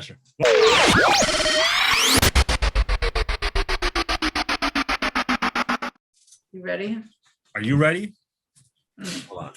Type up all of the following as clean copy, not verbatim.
You ready? Are you ready? Hold on.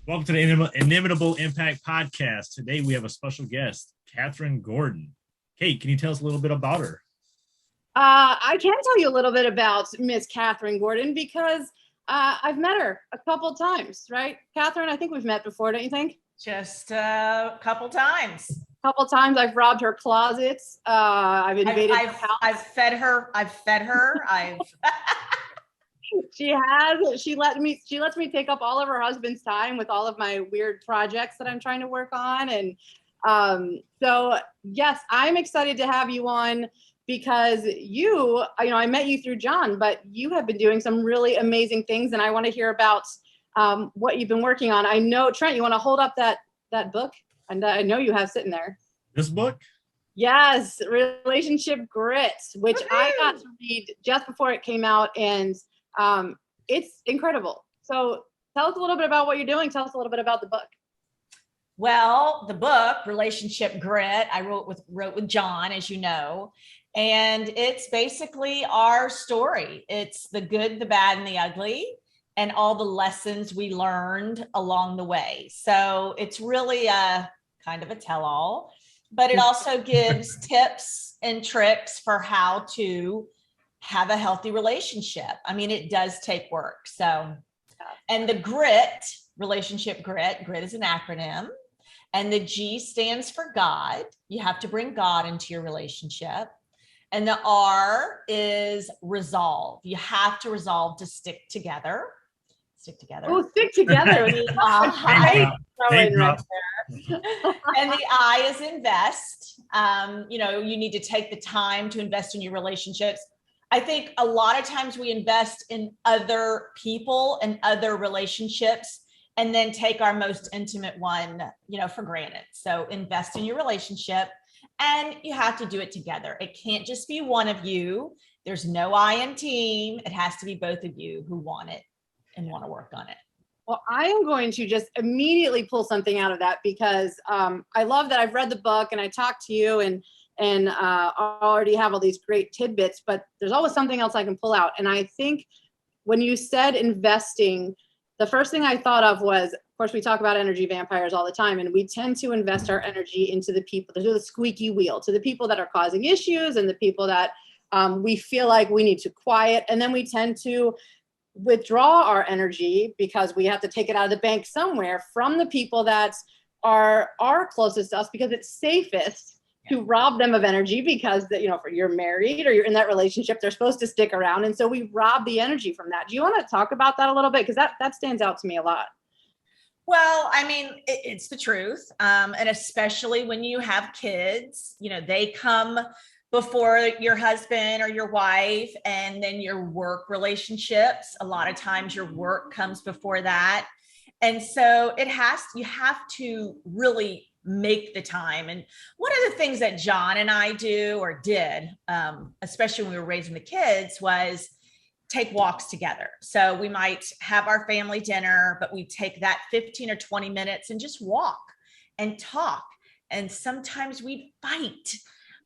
Welcome to the Inimitable Impact Podcast. Today we have a special guest, Kathryn Gordon. Kate, can you tell us a little bit about her? I can tell you a little bit about Miss Kathryn Gordon because I've met her a couple times, right? Kathryn, I think we've met before, don't you think? Just a couple times. I've robbed her closets. I've invaded her house. I've fed her. She lets me take up all of her husband's time with all of my weird projects that I'm trying to work on. And so yes, I'm excited to have you on because I met you through John, but you have been doing some really amazing things, and I want to hear about what you've been working on. I know, Trent, you want to hold up that book? And I know you have sitting there. This book? Yes, Relationship Grit, which I got to read just before it came out, and it's incredible. So tell us a little bit about what you're doing. Tell us a little bit about the book. Well, the book, Relationship Grit, I wrote with John, as you know, and it's basically our story. It's the good, the bad, and the ugly, and all the lessons we learned along the way. So it's really a kind of a tell-all, but it also gives tips and tricks for how to have a healthy relationship. I mean, it does take work. So, and the grit, Relationship Grit is an acronym, and the G stands for God. You have to bring God into your relationship. And the R is resolve. You have to resolve to stick together. Oh, stick together. Right? And the I is invest. You need to take the time to invest in your relationships. I think a lot of times we invest in other people and other relationships and then take our most intimate one, for granted. So invest in your relationship, and you have to do it together. It can't just be one of you. There's no I in team. It has to be both of you who want it and want to work on it. Well, I am going to just immediately pull something out of that because I love that I've read the book and I talked to you and I already have all these great tidbits, but there's always something else I can pull out. And I think when you said investing, the first thing I thought of was, of course, we talk about energy vampires all the time, and we tend to invest our energy into the people, to the squeaky wheel, to the people that are causing issues and the people that we feel like we need to quiet. And then we tend to withdraw our energy because we have to take it out of the bank somewhere from the people that are closest to us because it's safest to rob them of energy because if you're married or you're in that relationship, they're supposed to stick around. And so we rob the energy from that. Do you want to talk about that a little bit? Because that stands out to me a lot. Well, I mean, it's the truth. And especially when you have kids, they come before your husband or your wife, and then your work relationships. A lot of times your work comes before that. And so you have to really make the time. And one of the things that John and I did, especially when we were raising the kids, was take walks together. So we might have our family dinner, but we take that 15 or 20 minutes and just walk and talk. And sometimes we'd fight,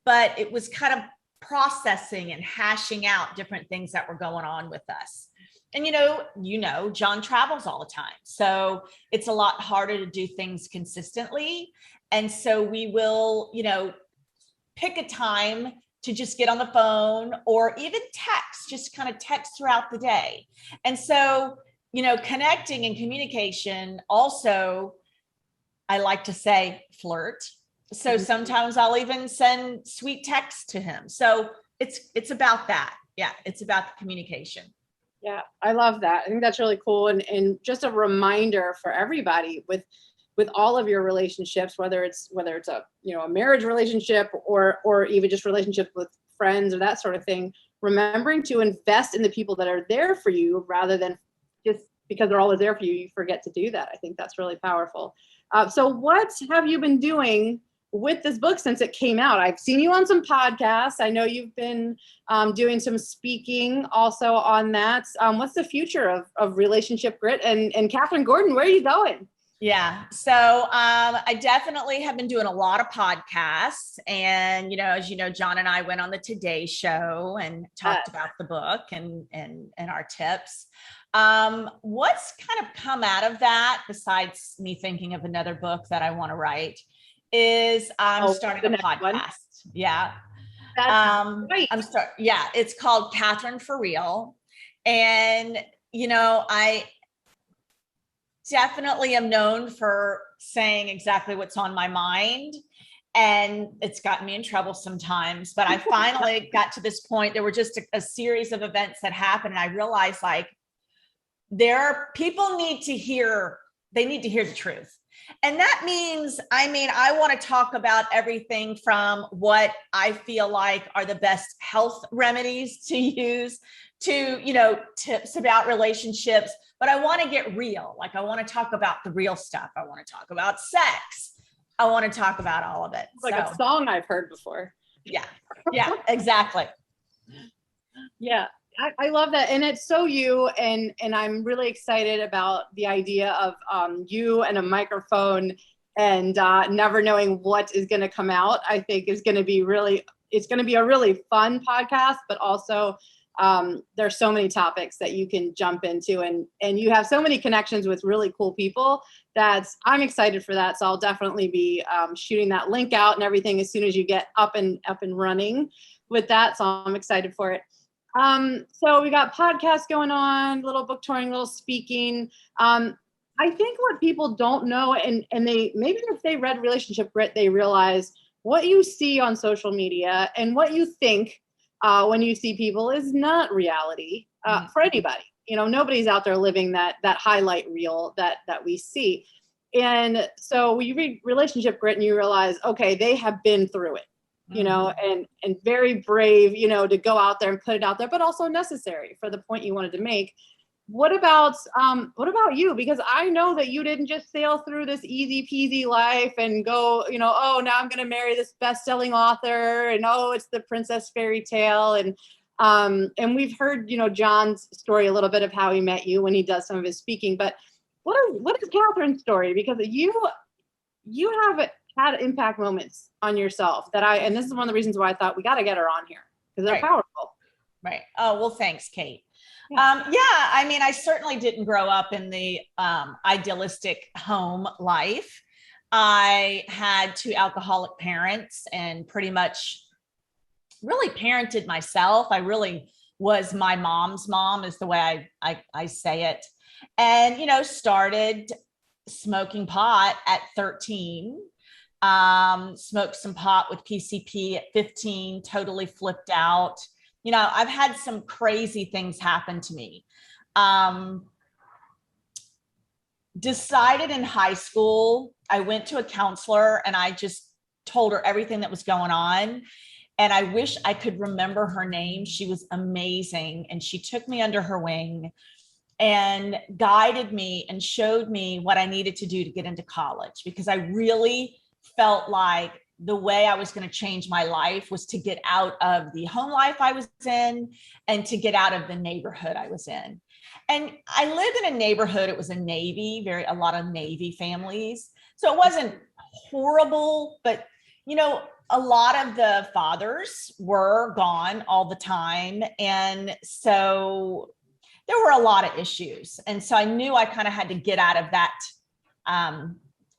but it was kind of processing and hashing out different things that were going on with us. And John travels all the time. So it's a lot harder to do things consistently. And so we will, pick a time to just get on the phone or even text, just kind of text throughout the day. And so, connecting and communication also, I like to say flirt. So sometimes I'll even send sweet texts to him. So it's about that. Yeah. It's about the communication. Yeah, I love that. I think that's really cool. And just a reminder for everybody with all of your relationships, whether it's a marriage relationship or even just relationships with friends or that sort of thing, remembering to invest in the people that are there for you rather than just because they're always there for you, you forget to do that. I think that's really powerful. So what have you been doing with this book since it came out? I've seen you on some podcasts. I know you've been doing some speaking also on that. What's the future of Relationship Grit? And Kathryn Gordon, where are you going? Yeah. So I definitely have been doing a lot of podcasts. And, as you know, John and I went on the Today Show and talked about the book and our tips. What's kind of come out of that, besides me thinking of another book that I want to write, is I'm starting a podcast. One. Yeah. Right. It's called Kathryn for Real. And, I definitely am known for saying exactly what's on my mind. And it's gotten me in trouble sometimes, but I finally got to this point. There were just a series of events that happened. And I realized people need to hear the truth. And that means, I want to talk about everything from what I feel like are the best health remedies to use to, tips about relationships, but I want to get real. I want to talk about the real stuff. I want to talk about sex. I want to talk about all of it. It's like a song I've heard before. Yeah. Yeah, exactly. Yeah. I love that. And it's so you, and I'm really excited about the idea of you and a microphone and never knowing what is going to come out. I think is going to be it's going to be a really fun podcast, but also there's so many topics that you can jump into, and you have so many connections with really cool people that I'm excited for that. So I'll definitely be shooting that link out and everything as soon as you get up and running with that. So I'm excited for it. So we got podcasts going on, little book touring, little speaking. I think what people don't know, and they maybe if they read Relationship Grit, they realize what you see on social media and what you think when you see people is not reality for anybody. Nobody's out there living that highlight reel that we see. And so when you read Relationship Grit and you realize, okay, they have been through it. And very brave, to go out there and put it out there, but also necessary for the point you wanted to make. What about you? Because I know that you didn't just sail through this easy peasy life and go, oh, now I'm going to marry this best-selling author, and oh, it's the princess fairy tale. And we've heard, John's story a little bit of how he met you when he does some of his speaking. But what is Kathryn's story? Because you have had impact moments on yourself and this is one of the reasons why I thought we got to get her on here, because they're powerful. Right. Oh, well, thanks, Kate. I certainly didn't grow up in the idealistic home life. I had two alcoholic parents and pretty much really parented myself. I really was my mom's mom, is the way I say it. And, started smoking pot at 13. Smoked some pot with PCP at 15, totally flipped out. I've had some crazy things happen to me. Decided in high school, I went to a counselor and I just told her everything that was going on. And I wish I could remember her name. She was amazing. And she took me under her wing and guided me and showed me what I needed to do to get into college, because I really felt like the way I was going to change my life was to get out of the home life I was in and to get out of the neighborhood I was in. And I lived in a neighborhood, it was a a lot of Navy families. So it wasn't horrible, but a lot of the fathers were gone all the time. And so there were a lot of issues. And so I knew I kind of had to get out of that.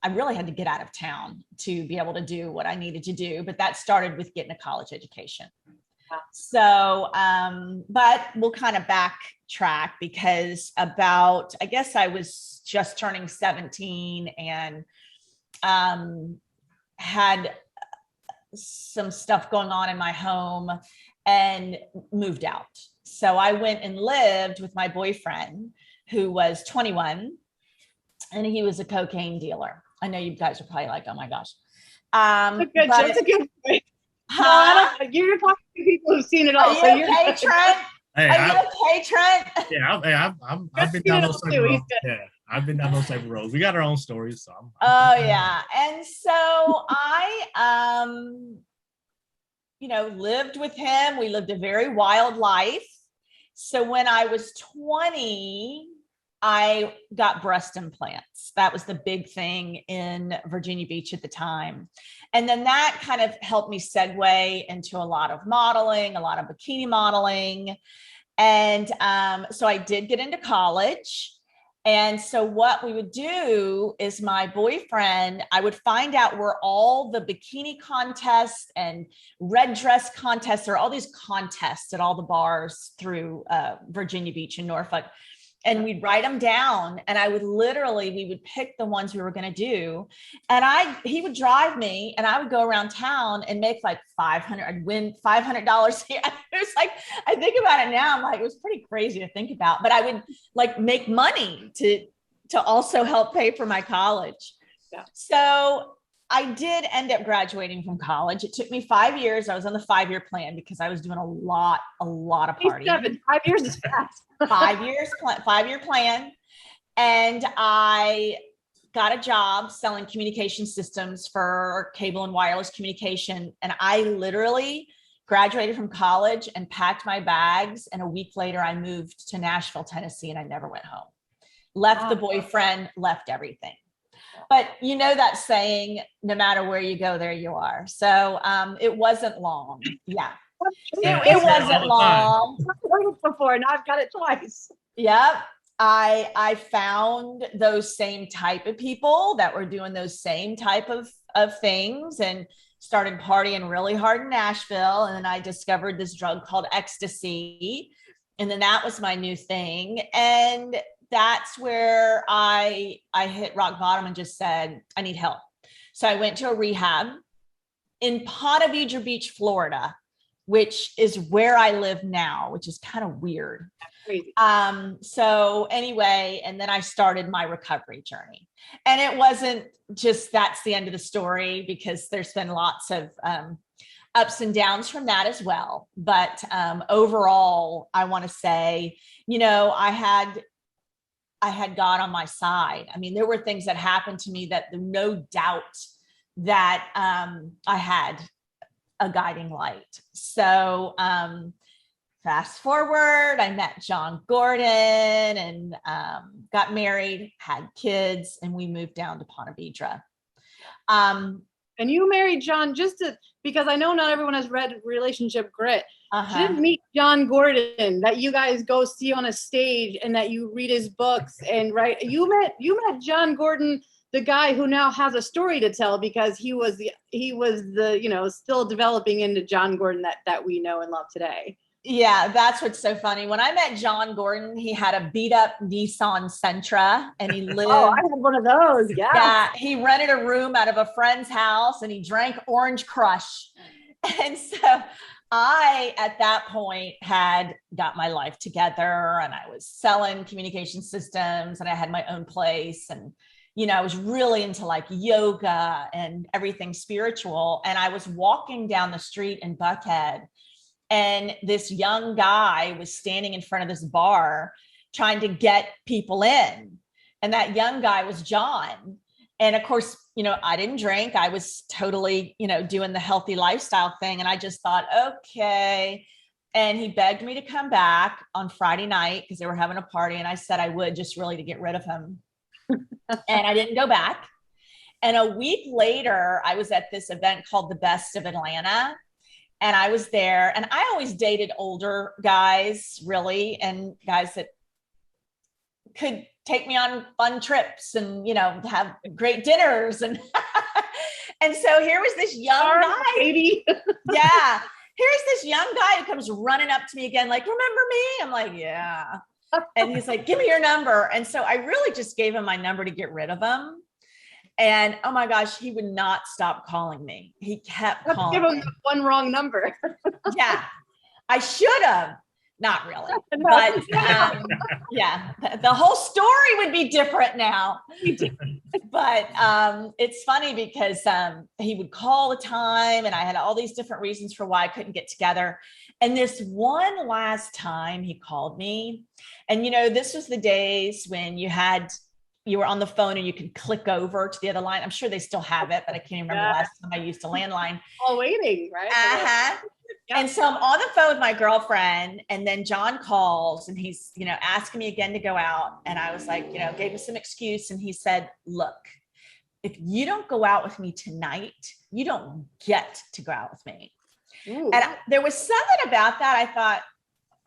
I really had to get out of town to be able to do what I needed to do. But that started with getting a college education. So, but we'll kind of backtrack, because I guess I was just turning 17 and had some stuff going on in my home and moved out. So I went and lived with my boyfriend, who was 21, and he was a cocaine dealer. I know you guys are probably like, oh my gosh. That's a good point. You're talking to people who've seen it all. Are you okay, Trent? Hey, Are you okay, Trent? yeah, I've been down those type of roads. Yeah, I've been down those type of roads. We got our own stories, so Oh yeah. And so I lived with him. We lived a very wild life. So when I was 20, I got breast implants. That was the big thing in Virginia Beach at the time. And then that kind of helped me segue into a lot of modeling, a lot of bikini modeling. And so I did get into college. And so what we would do is my boyfriend, I would find out where all the bikini contests and red dress contests, there are all these contests at all the bars through Virginia Beach and Norfolk. And we'd write them down, and we would pick the ones we were going to do. And he would drive me, and I would go around town and make like I'd win $500 here. It was like, I think about it now, I'm like, it was pretty crazy to think about, but I would like make money to also help pay for my college. Yeah. So I did end up graduating from college. It took me 5 years. I was on the 5-year plan because I was doing a lot of partying. 5 years is fast. 5-year plan. And I got a job selling communication systems for cable and wireless communication. And I literally graduated from college and packed my bags. And a week later, I moved to Nashville, Tennessee, and I never went home. Left the boyfriend, left everything. But you know that saying, no matter where you go, there you are. So it wasn't long. Yeah. It wasn't long. I've heard it before. Now I've got it twice. Yep. I found those same type of people that were doing those same type of things and started partying really hard in Nashville. And then I discovered this drug called ecstasy. And then that was my new thing. And that's where I hit rock bottom and just said, I need help. So I went to a rehab in Ponte Vedra Beach, Florida, which is where I live now, which is kind of weird. Crazy. So anyway, and then I started my recovery journey. And it wasn't just that's the end of the story, because there's been lots of ups and downs from that as well. But overall, I want to say, I had God on my side. I mean, there were things that happened to me that no doubt that I had a guiding light. So fast forward, I met John Gordon and got married, had kids, and we moved down to Ponte Vedra. And you married John because I know not everyone has read Relationship Grit. You didn't meet John Gordon that you guys go see on a stage and that you read his books and right. You met John Gordon, the guy who now has a story to tell, because he was the still developing into John Gordon that we know and love today. Yeah, that's what's so funny. When I met John Gordon, he had a beat up Nissan Sentra and he lived. Oh, I had one of those. Yeah. Yeah. He rented a room out of a friend's house and he drank Orange Crush. And so I, at that point, had got my life together and I was selling communication systems and I had my own place. And, I was really into like yoga and everything spiritual. And I was walking down the street in Buckhead. And this young guy was standing in front of this bar trying to get people in. And that young guy was John. And of course, I didn't drink. I was totally, doing the healthy lifestyle thing. And I just thought, okay. And he begged me to come back on Friday night because they were having a party. And I said I would, just really to get rid of him. And I didn't go back. And a week later, I was at this event called The Best of Atlanta. And I was there, and I always dated older guys, really, and guys that could take me on fun trips and, have great dinners. And, and so here was this young guy. Baby. Yeah. Here's this young guy who comes running up to me again, like, remember me? I'm like, yeah. And he's like, give me your number. And so I really just gave him my number to get rid of him. And oh my gosh, he would not stop calling me. He kept calling. Give him the one wrong number. Yeah, I should have. Not really. No. But yeah, the whole story would be different now. But it's funny because he would call the time and I had all these different reasons for why I couldn't get together. And this one last time he called me, and this was the days when you were on the phone and you could click over to the other line. I'm sure they still have it, but I can't remember the last time I used a landline. All waiting, right? Yep. And so I'm on the phone with my girlfriend, and then John calls and he's, asking me again to go out. And I was like, gave him some excuse. And he said, look, if you don't go out with me tonight, you don't get to go out with me. Ooh. And there was something about that. I thought,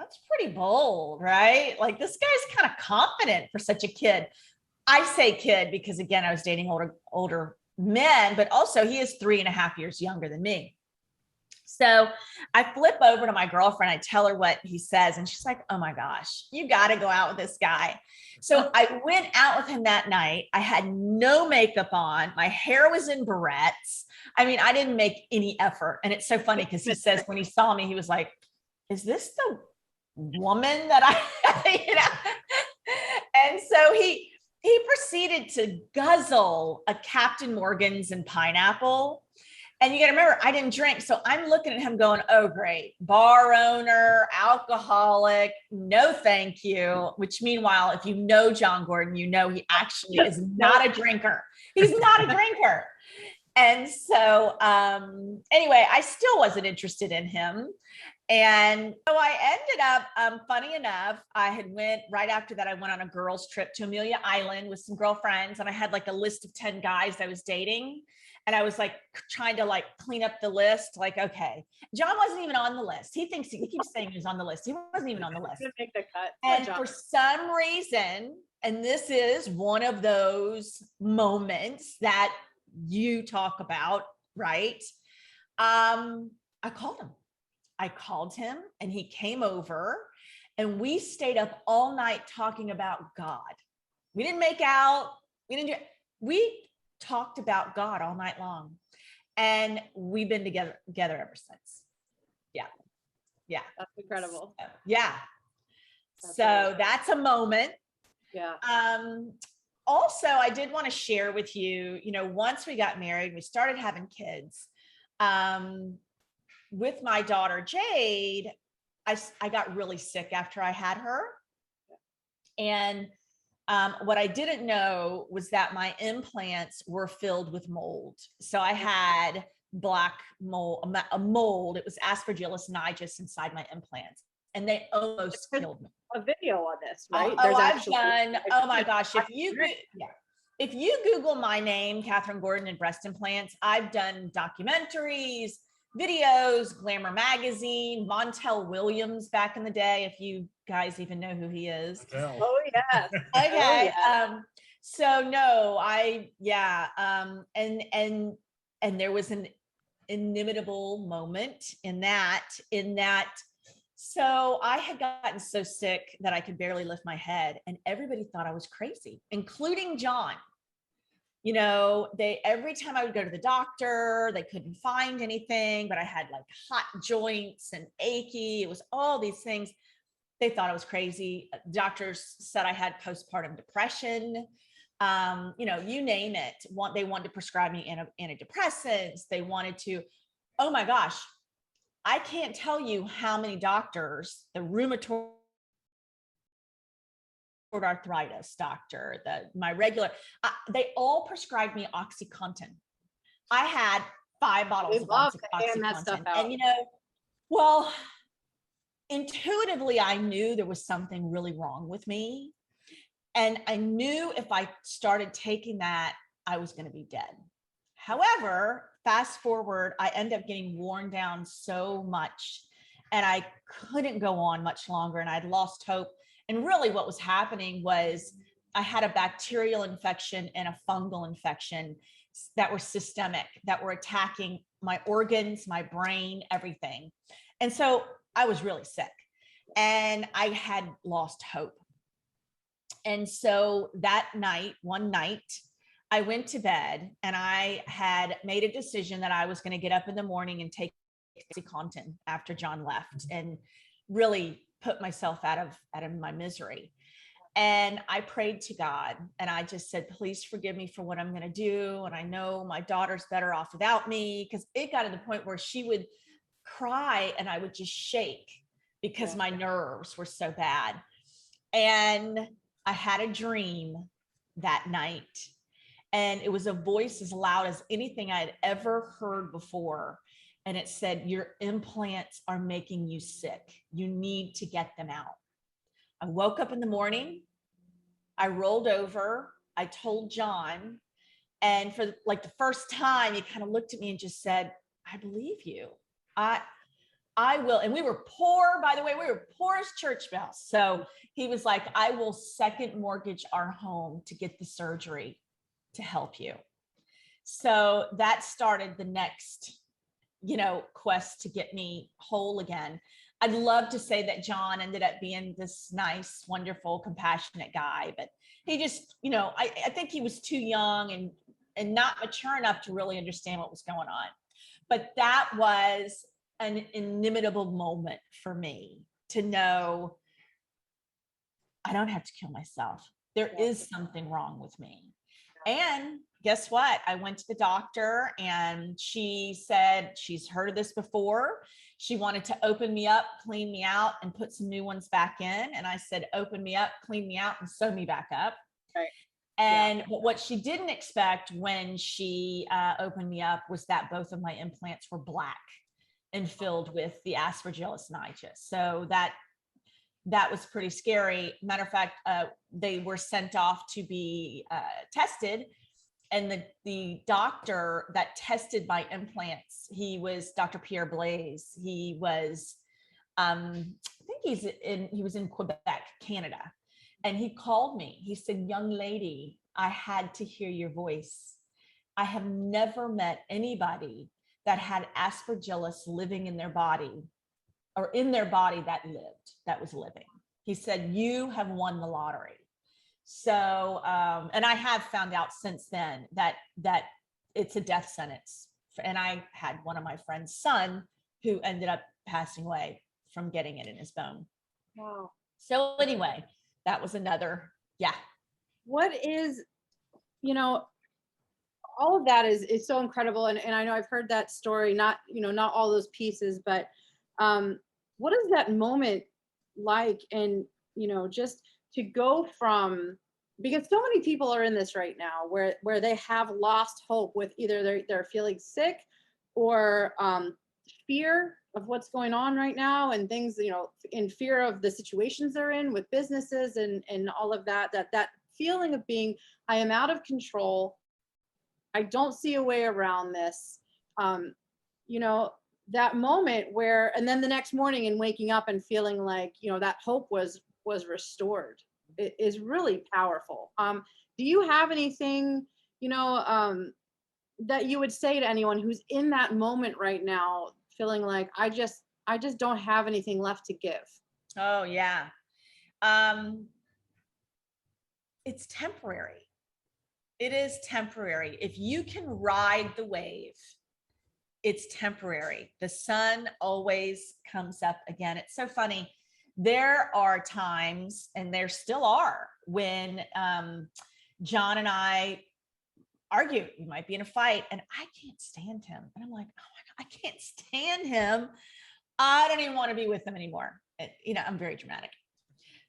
that's pretty bold, right? Like, this guy's kind of confident for such a kid. I say kid because, again, I was dating older men, but also he is 3.5 years younger than me. So I flip over to my girlfriend. I tell her what he says, and she's like, oh my gosh, you got to go out with this guy. So I went out with him that night. I had no makeup on. My hair was in barrettes. I mean, I didn't make any effort. And it's so funny because he says when he saw me, he was like, is this the woman that And so he proceeded to guzzle a Captain Morgan's and pineapple. And you got to remember, I didn't drink. So I'm looking at him going, oh, great. Bar owner, alcoholic, no thank you. Which meanwhile, if you know John Gordon, he actually is not a drinker. He's not a drinker. And so anyway, I still wasn't interested in him. And so I ended up, funny enough, I had went right after that. I went on a girls' trip to Amelia Island with some girlfriends. And I had like a list of 10 guys I was dating. And I was like trying to like clean up the list. Like, okay, John wasn't even on the list. He keeps saying he was on the list. He wasn't even on the list. Make the cut. And for some reason, and this is one of those moments that you talk about, right? I called him and he came over and we stayed up all night talking about God. We didn't make out. We talked about God all night long, and we've been together ever since. Yeah, that's incredible. That's a moment. Yeah. Also, I did want to share with you, once we got married, we started having kids. With my daughter Jade, I got really sick after I had her, and what I didn't know was that my implants were filled with mold. So I had black mold, a mold. It was Aspergillus nigus inside my implants, and they almost killed me. A video on this, right? Oh my gosh. If you Google my name, Kathryn Gordon and breast implants, I've done documentaries, videos, Glamour magazine, Montel Williams back in the day, if you guys even know who he is. Oh yeah. Okay. So no, and there was an inimitable moment in that, so I had gotten so sick that I could barely lift my head, and everybody thought I was crazy, including John. Every time I would go to the doctor, they couldn't find anything, but I had like hot joints and achy. It was all these things. They thought I was crazy. Doctors said I had postpartum depression. You name it. They wanted to prescribe me antidepressants. They wanted to, oh my gosh, I can't tell you how many doctors, the rheumatoid arthritis doctor, my regular, they all prescribed me OxyContin. I had 5 bottles of OxyContin. And well, intuitively, I knew there was something really wrong with me. And I knew if I started taking that, I was going to be dead. However, fast forward, I ended up getting worn down so much and I couldn't go on much longer, and I'd lost hope. And really what was happening was I had a bacterial infection and a fungal infection that were systemic, that were attacking my organs, my brain, everything. And so I was really sick and I had lost hope. And so that night, one night, I went to bed and I had made a decision that I was going to get up in the morning and take OxyContin after John left. And really, put myself out of my misery. And I prayed to God and I just said, please forgive me for what I'm going to do. And I know my daughter's better off without me, because it got to the point where she would cry and I would just shake because my nerves were so bad. And I had a dream that night, and it was a voice as loud as anything I had ever heard before. And it said, your implants are making you sick. You need to get them out. I woke up in the morning, I rolled over, I told John, and for like the first time, he kind of looked at me and just said, I believe you. I will. And we were poor, by the way, we were poor as church bells. So he was like, I will second mortgage our home to get the surgery to help you. So that started the next, quest to get me whole again. I'd love to say that John ended up being this nice, wonderful, compassionate guy, but he just, I think he was too young and not mature enough to really understand what was going on. But that was an inimitable moment for me to know I don't have to kill myself. There is something wrong with me. And guess what? I went to the doctor and she said she's heard of this before. She wanted to open me up, clean me out, and put some new ones back in. And I said, open me up, clean me out, and sew me back up. Right. And but what she didn't expect when she opened me up was that both of my implants were black and filled with the Aspergillus niger. So that was pretty scary. Matter of fact, they were sent off to be tested. And the doctor that tested my implants, he was Dr. Pierre Blaise. He was, I think he was in Quebec, Canada. And he called me. He said, young lady, I had to hear your voice. I have never met anybody that had Aspergillus living in their body, or in their body that was living. He said, you have won the lottery. So, and I have found out since then that it's a death sentence. And I had one of my friend's son who ended up passing away from getting it in his bone. Wow. So anyway, that was another, What is, all of that is so incredible. And I know I've heard that story, not all those pieces, but what is that moment like? And, just to go from, because so many people are in this right now where they have lost hope with either they're feeling sick or fear of what's going on right now, and things, in fear of the situations they're in with businesses and all of that feeling of being, I am out of control. I don't see a way around this. That moment where, and then the next morning and waking up and feeling like, that hope was restored. It is really powerful. Do you have anything, that you would say to anyone who's in that moment right now, feeling like, I just don't have anything left to give? Oh yeah. It's temporary. It is temporary. If you can ride the wave, it's temporary. The sun always comes up again. It's so funny. There are times, and there still are, when John and I argue. We might be in a fight and I can't stand him. And I'm like, oh my God, I can't stand him. I don't even want to be with him anymore. I'm very dramatic.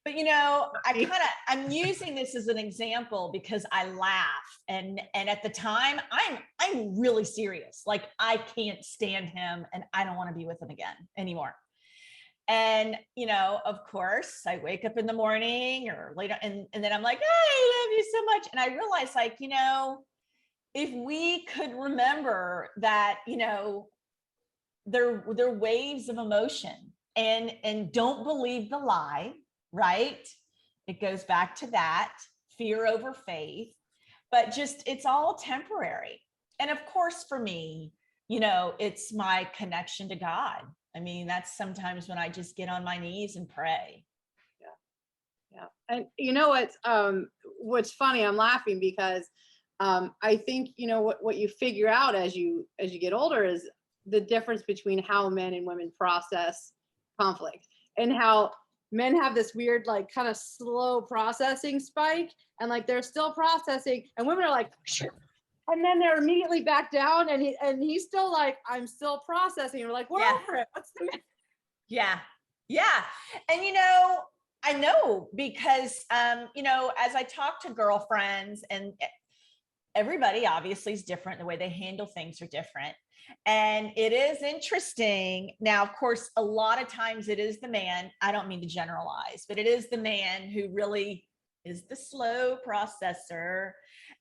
But, I'm using this as an example because I laugh. And at the time I'm really serious. Like, I can't stand him and I don't want to be with him again anymore. And, of course I wake up in the morning or later and then I'm like, I love you so much. And I realize, like, if we could remember that, they're waves of emotion, and don't believe the lie, right? It goes back to that fear over faith, but just, it's all temporary. And of course, for me, it's my connection to God. I mean, that's sometimes when I just get on my knees and pray. Yeah. And what's funny, I'm laughing because I think, what you figure out as you get older is the difference between how men and women process conflict, and how men have this weird, like kind of slow processing spike, and like they're still processing, and women are like, and then they're immediately back down, and he's still like, I'm still processing. We're like, we're over it. What's the matter? Yeah. Yeah. And, I know because, as I talk to girlfriends, and everybody obviously is different. The way they handle things are different. And it is interesting. Now, of course, a lot of times it is the man. I don't mean to generalize, but it is the man who really is the slow processor.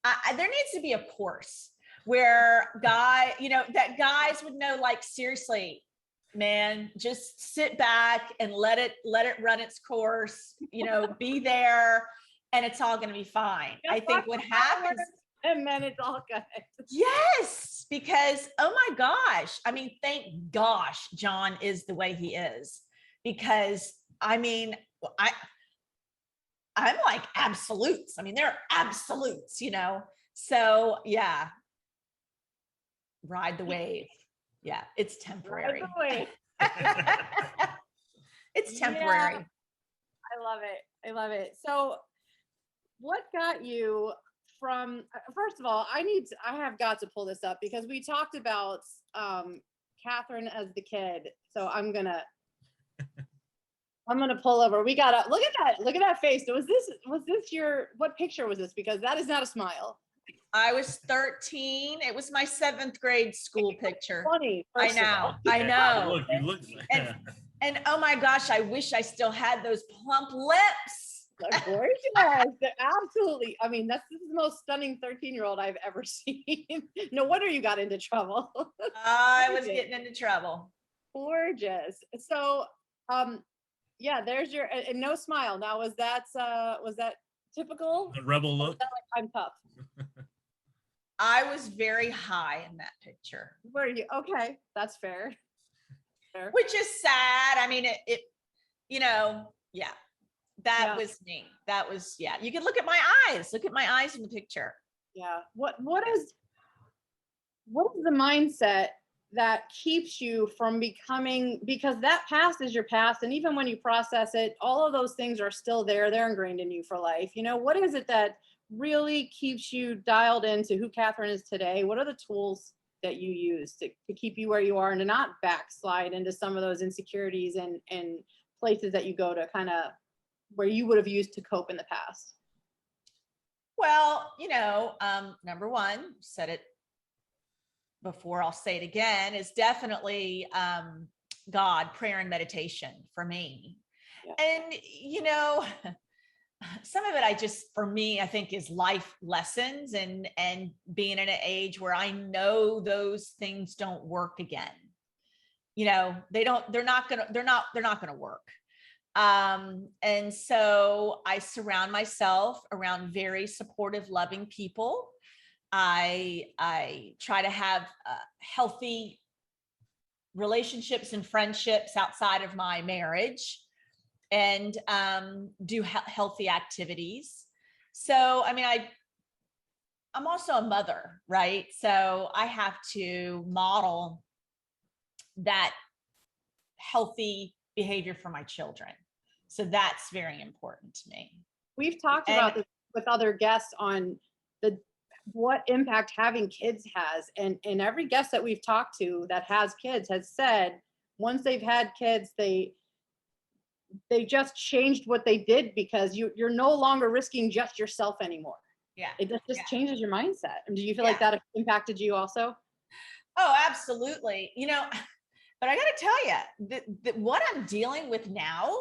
There needs to be a course where that guys would know, like, seriously, man, just sit back and let it run its course, be there, and it's all going to be fine. I think what happens, and then it's all good. Yes, because, oh my gosh, I mean, thank gosh John is the way he is, because I'm like absolutes. I mean, they're absolutes, so yeah, ride the wave. Yeah, it's temporary. It's temporary. Yeah, I love it. So what got you from, first of all, I have got to pull this up because we talked about Kathryn as the kid. So I'm gonna pull over. We gotta look at that face. Was this what picture was this? Because that is not a smile. I was 13. It was my 7th grade school picture. Funny. I know. Look, you look. And oh my gosh, I wish I still had those plump lips. Gorgeous. Absolutely. I mean, this is the most stunning 13-year-old I've ever seen. No wonder you got into trouble. I was getting into trouble. Gorgeous. So, yeah, there's your, and no smile. Now, was that typical? A rebel look. Like, I'm tough. I was very high in that picture. Were you? Okay, that's fair. Which is sad. I mean, yeah. That was me. That was, yeah. You can look at my eyes. Look at my eyes in the picture. Yeah. What is the mindset that keeps you from becoming, because that past is your past, and even when you process it, all of those things are still there. They're ingrained in you for life. What is it that really keeps you dialed into who Kathryn is today? What are the tools that you use to keep you where you are and to not backslide into some of those insecurities and places that you go to kind of where you would have used to cope in the past? Well, number one, said it before, I'll say it again, is definitely God, prayer, and meditation for me. Yeah. And, some of it for me, I think is life lessons and being in an age where I know those things don't work again. They're not going to work. And so I surround myself around very supportive, loving people. I try to have healthy relationships and friendships outside of my marriage, and do healthy activities. So, I mean, I'm also a mother, right? So I have to model that healthy behavior for my children. So that's very important to me. We've talked about this with other guests on what impact having kids has. And every guest that we've talked to that has kids has said, once they've had kids, they just changed what they did, because you're no longer risking just yourself anymore. Yeah. It just changes your mindset. And do you feel like that impacted you also? Oh, absolutely. But I got to tell you that what I'm dealing with now,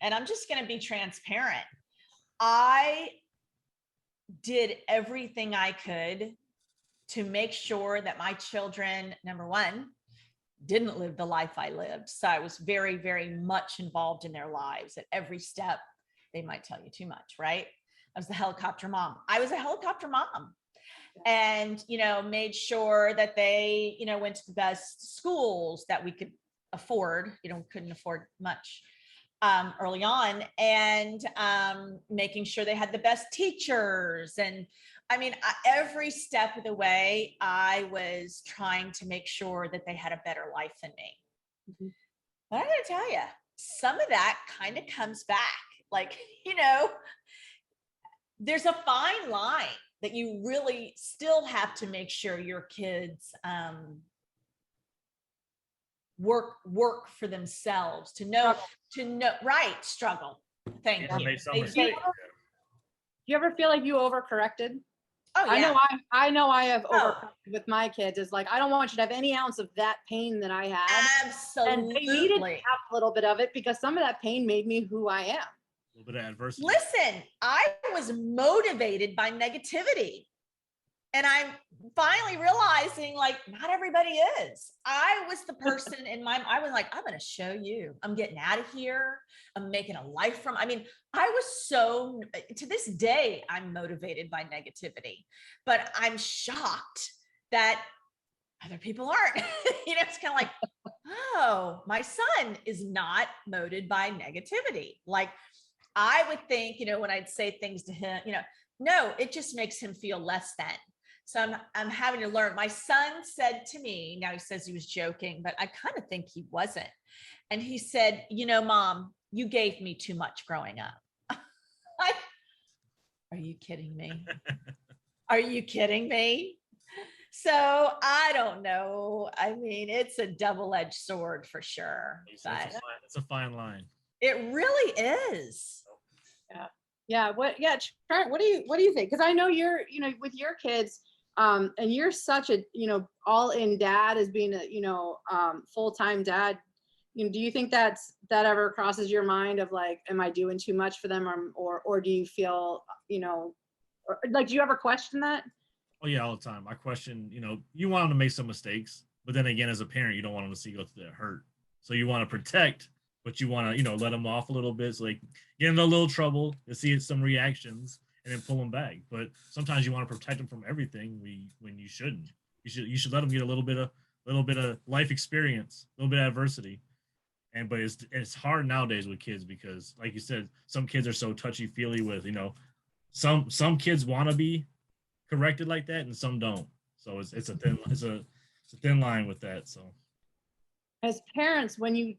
and I'm just going to be transparent, I did everything I could to make sure that my children, number one, didn't live the life I lived. So I was very, very much involved in their lives at every step. They might tell you too much, right? I was the helicopter mom. I was a helicopter mom, and, made sure that they, went to the best schools that we could afford. Couldn't afford much early on, and making sure they had the best teachers. And I mean, every step of the way, I was trying to make sure that they had a better life than me. Mm-hmm. But I gotta tell you, some of that kind of comes back. Like, there's a fine line that you really still have to make sure your kids work for themselves, to know, right, struggle. Thank you. Do you ever feel like you overcorrected? Oh yeah. I know I have overcorrected with my kids. It's like, I don't want you to have any ounce of that pain that I had. Absolutely. And they needed to have a little bit of it, because some of that pain made me who I am. A little bit of adversity. Listen, I was motivated by negativity. And I'm finally realizing, like, not everybody is. I was the person I was like, I'm going to show you. I'm getting out of here. I'm making a life from, I was so, to this day, I'm motivated by negativity, but I'm shocked that other people aren't. It's kind of like, oh, my son is not motivated by negativity. Like, I would think, when I'd say things to him, no, it just makes him feel less than. So I'm having to learn. My son said to me, now he says he was joking, but I kind of think he wasn't. And he said, Mom, you gave me too much growing up. Are you kidding me? Are you kidding me? So I don't know. It's a double-edged sword for sure. It's a fine line. It really is. Yeah. Yeah. What do you think? Because I know you're, with your kids, and you're such a, all in dad, as being a, full-time dad. Do you think that ever crosses your mind of like, am I doing too much for them, or do you feel, or like, do you ever question that? Oh yeah, all the time. I question, you want them to make some mistakes, but then again, as a parent, you don't want them to see go through that hurt. So you want to protect, but you want to, let them off a little bit, so like get into a little trouble, to see some reactions, and then pull them back. But sometimes you want to protect them from everything when you shouldn't. You should let them get a little bit of life experience, a little bit of adversity. But it's hard nowadays with kids, because like you said, some kids are so touchy-feely with, some kids want to be corrected like that, and some don't. So it's a thin line with that. So as parents, when you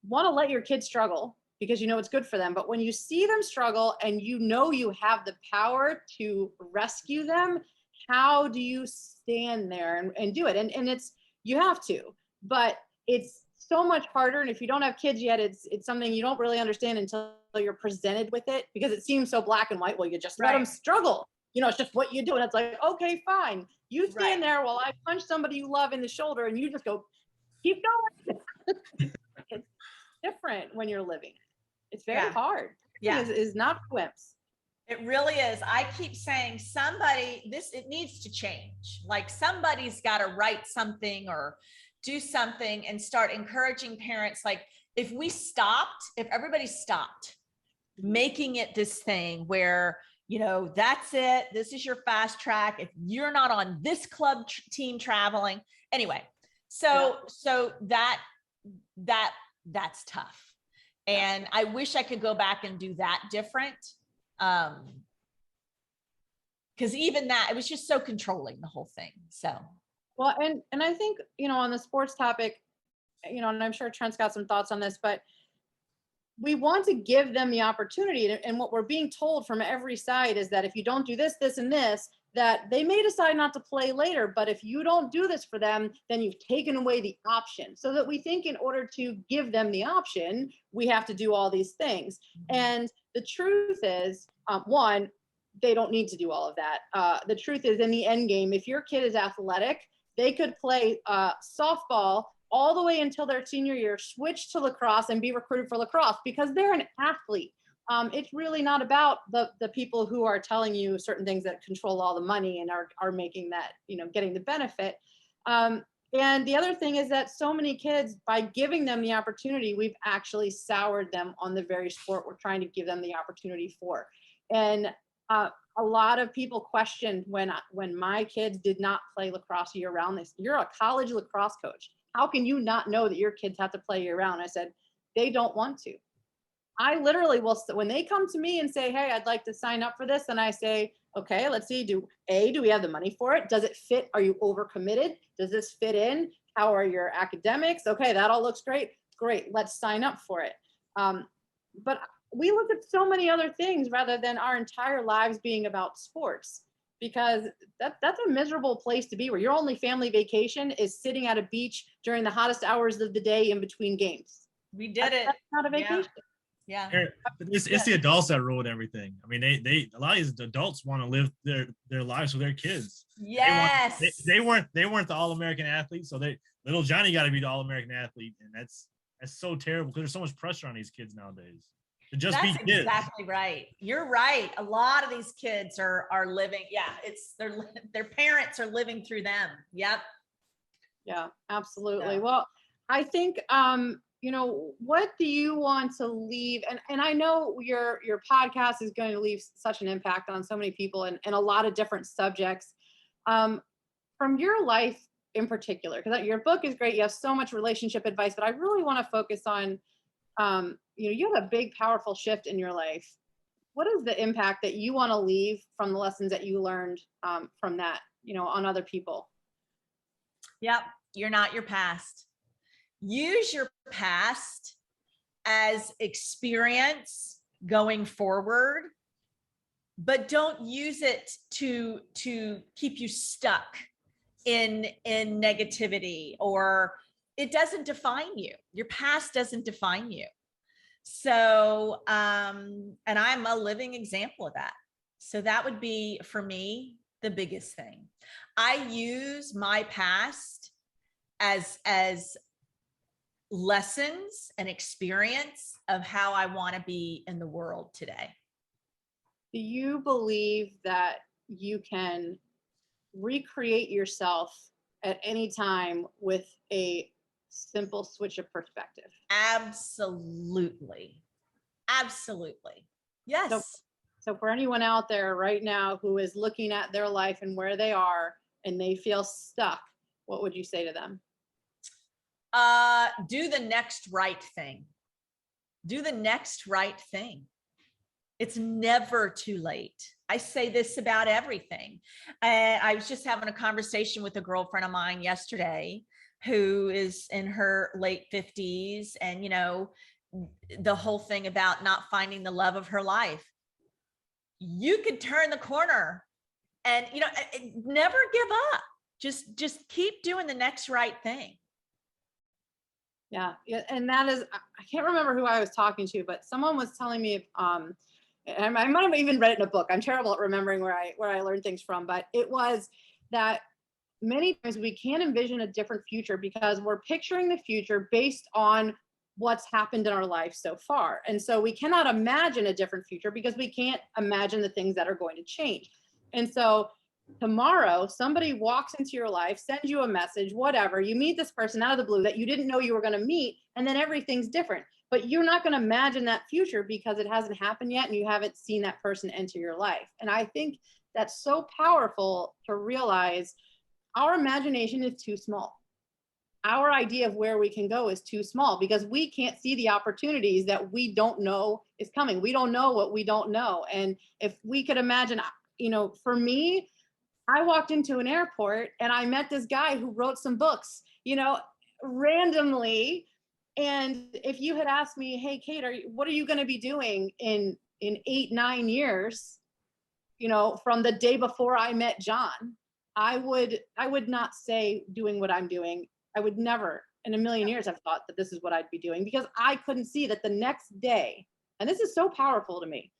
want to let your kids struggle, because it's good for them, but when you see them struggle and you have the power to rescue them, how do you stand there and do it? And you have to, but it's so much harder. And if you don't have kids yet, it's something you don't really understand until you're presented with it, because it seems so black and white. Well, you just let them struggle. It's just what you do. And it's like, okay, fine. You stand there while I punch somebody you love in the shoulder, and you just go, keep going. It's different when you're living. It's very hard. Yeah. Is not wimps. It really is. I keep saying it needs to change. Like, somebody's got to write something or do something and start encouraging parents. Like, if everybody stopped making it this thing where, that's it. This is your fast track. If you're not on this club team traveling anyway. So that's tough. And I wish I could go back and do that different. Because even that, it was just so controlling, the whole thing. So, well, and I think, on the sports topic, and I'm sure Trent's got some thoughts on this, but we want to give them the opportunity. And what we're being told from every side is that if you don't do this, this, and this, that they may decide not to play later. But if you don't do this for them, then you've taken away the option. So that we think in order to give them the option, we have to do all these things. And the truth is, one, they don't need to do all of that. The truth is, in the end game, if your kid is athletic, they could play softball all the way until their senior year, switch to lacrosse, and be recruited for lacrosse, because they're an athlete. It's really not about the people who are telling you certain things that control all the money and are making that, getting the benefit. And the other thing is that so many kids, by giving them the opportunity, we've actually soured them on the very sport we're trying to give them the opportunity for. And a lot of people questioned when my kids did not play lacrosse year round. You're a college lacrosse coach. How can you not know that your kids have to play year round? I said, they don't want to. I literally will, when they come to me and say, hey, I'd like to sign up for this. And I say, okay, let's see, do we have the money for it? Does it fit? Are you overcommitted? Does this fit in? How are your academics? Okay, that all looks great. great, let's sign up for it. But we look at so many other things rather than our entire lives being about sports, because that's a miserable place to be, where your only family vacation is sitting at a beach during the hottest hours of the day in between games. We did it. That's not a vacation. Yeah. It's the adults that ruin everything. I mean, they a lot of these adults want to live their lives with their kids. Yes. They weren't the All-American athletes, so little Johnny got to be the All-American athlete, and that's so terrible because there's so much pressure on these kids nowadays to just be kids. Exactly right. You're right. A lot of these kids are living. Yeah, it's their parents are living through them. Yep. Yeah, absolutely. Yeah. Well, I think what do you want to leave? And I know your podcast is going to leave such an impact on so many people and a lot of different subjects. From your life in particular, because your book is great. You have so much relationship advice, but I really want to focus on, you had a big, powerful shift in your life. What is the impact that you want to leave from the lessons that you learned from that, on other people? Yep. You're not your past. Use your past as experience going forward, but don't use it to keep you stuck in negativity, or it doesn't define you. Your past doesn't define you. So, and I'm a living example of that. So that would be, for me, the biggest thing. I use my past as lessons and experience of how I want to be in the world today. Do you believe that you can recreate yourself at any time with a simple switch of perspective? Absolutely. Absolutely. Yes. So for anyone out there right now who is looking at their life and where they are and they feel stuck, what would you say to them? Do the next right thing. Do the next right thing. It's never too late. I say this about everything. And I was just having a conversation with a girlfriend of mine yesterday who is in her late 50s, and the whole thing about not finding the love of her life. You could turn the corner and never give up. Just keep doing the next right thing. Yeah. And that is, I can't remember who I was talking to, but someone was telling me, and I might have even read it in a book. I'm terrible at remembering where I learned things from, but it was that many times we can't envision a different future because we're picturing the future based on what's happened in our life so far. And so we cannot imagine a different future because we can't imagine the things that are going to change. And so tomorrow, somebody walks into your life, sends you a message, whatever, you meet this person out of the blue that you didn't know you were going to meet, and then everything's different. But you're not going to imagine that future because it hasn't happened yet and you haven't seen that person enter your life. And I think that's so powerful to realize our imagination is too small. Our idea of where we can go is too small because we can't see the opportunities that we don't know is coming. We don't know what we don't know. And if we could imagine, for me, I walked into an airport and I met this guy who wrote some books, randomly. And if you had asked me, hey, Kate, what are you going to be doing in 8-9 years, from the day before I met John, I would not say doing what I'm doing. I would never in a million years have thought that this is what I'd be doing because I couldn't see that the next day, and this is so powerful to me,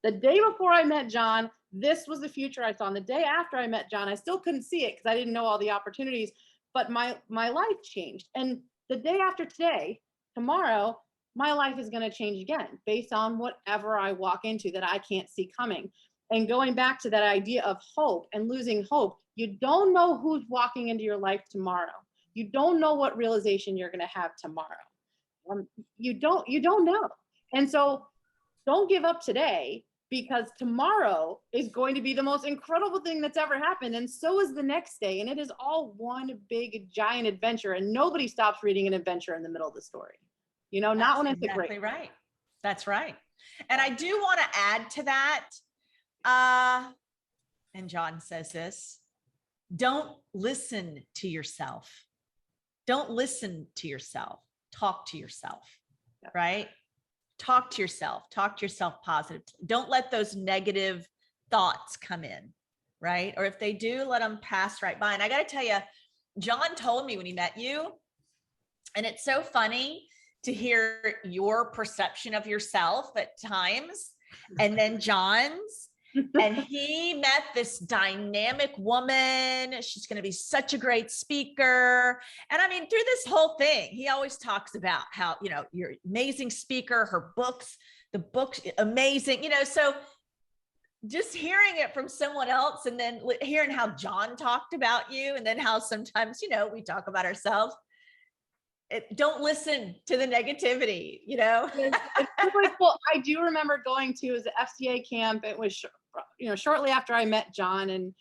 the day before I met John, this was the future I saw. And the day after I met John, I still couldn't see it because I didn't know all the opportunities, but my life changed. And the day after today, tomorrow, my life is going to change again based on whatever I walk into that I can't see coming. And going back to that idea of hope and losing hope, you don't know who's walking into your life tomorrow. You don't know what realization you're going to have tomorrow. You don't know. And so don't give up today because tomorrow is going to be the most incredible thing that's ever happened. And so is the next day. And it is all one big giant adventure. And nobody stops reading an adventure in the middle of the story. Not when it's a great. Exactly right. That's right. And I do want to add to that. And John says this, don't listen to yourself. Don't listen to yourself. talk to yourself, Yeah. right? Talk to yourself positively. Don't let those negative thoughts come in, right? Or if they do, let them pass right by. And I got to tell you, John told me when he met you, and it's so funny to hear your perception of yourself at times, and then John's. And he met this dynamic woman. She's going to be such a great speaker. And I mean, through this whole thing, he always talks about how, you know, you're an amazing speaker, her books, the books, amazing, you know, so just hearing it from someone else and then hearing how John talked about you and then how sometimes, you know, we talk about ourselves. Don't listen to the negativity, you know? It's really cool. I do remember going to the FCA camp. It was, you know, shortly after I met John, and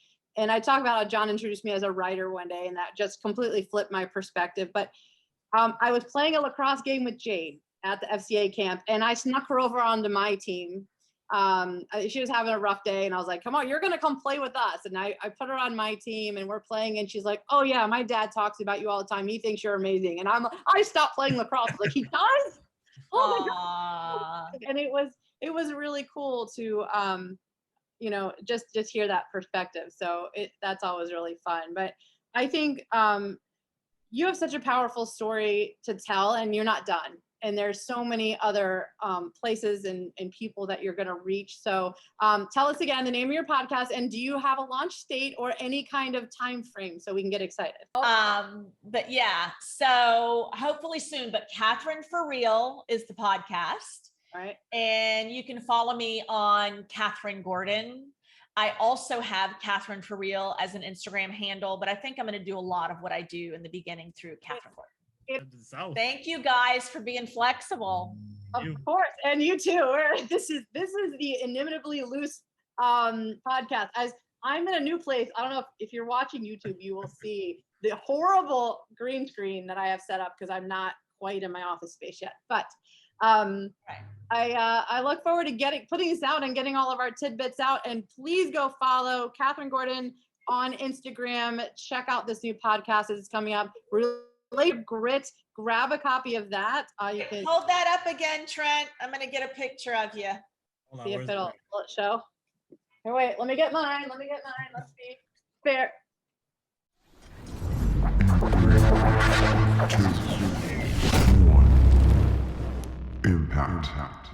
I talk about how John introduced me as a writer one day, and that just completely flipped my perspective. But I was playing a lacrosse game with Jade at the FCA camp, and I snuck her over onto my team. She was having a rough day, and I was like, come on, you're going to come play with us. And I put her on my team, and we're playing, and she's like, oh yeah, my dad talks about you all the time. He thinks you're amazing. And I stopped playing lacrosse. Like, he does? Oh my God. And it was really cool to, you know, just hear that perspective. So that's always really fun. But I think you have such a powerful story to tell, and you're not done. And there's so many other places and people that you're going to reach. So tell us again the name of your podcast, and do you have a launch date or any kind of time frame so we can get excited? But yeah, so hopefully soon, but Kathryn for Real is the podcast. Right. And you can follow me on Kathryn Gordon. I also have Kathryn for Real as an Instagram handle, but I think I'm going to do a lot of what I do in the beginning through Kathryn Gordon. Thank you guys for being flexible. Of course, and you too. This is the Inimitably Loose podcast. As I'm in a new place, I don't know if you're watching YouTube, you will see the horrible green screen that I have set up because I'm not quite in my office space yet. But I look forward to putting this out and getting all of our tidbits out. And please go follow Kathryn Gordon on Instagram. Check out this new podcast as it's coming up. Grit. Grab a copy of that. You can hold that up again, Trent. I'm going to get a picture of you. See if it'll show. Here, wait, let me get mine. Let's be fair. 2, 1. Impact.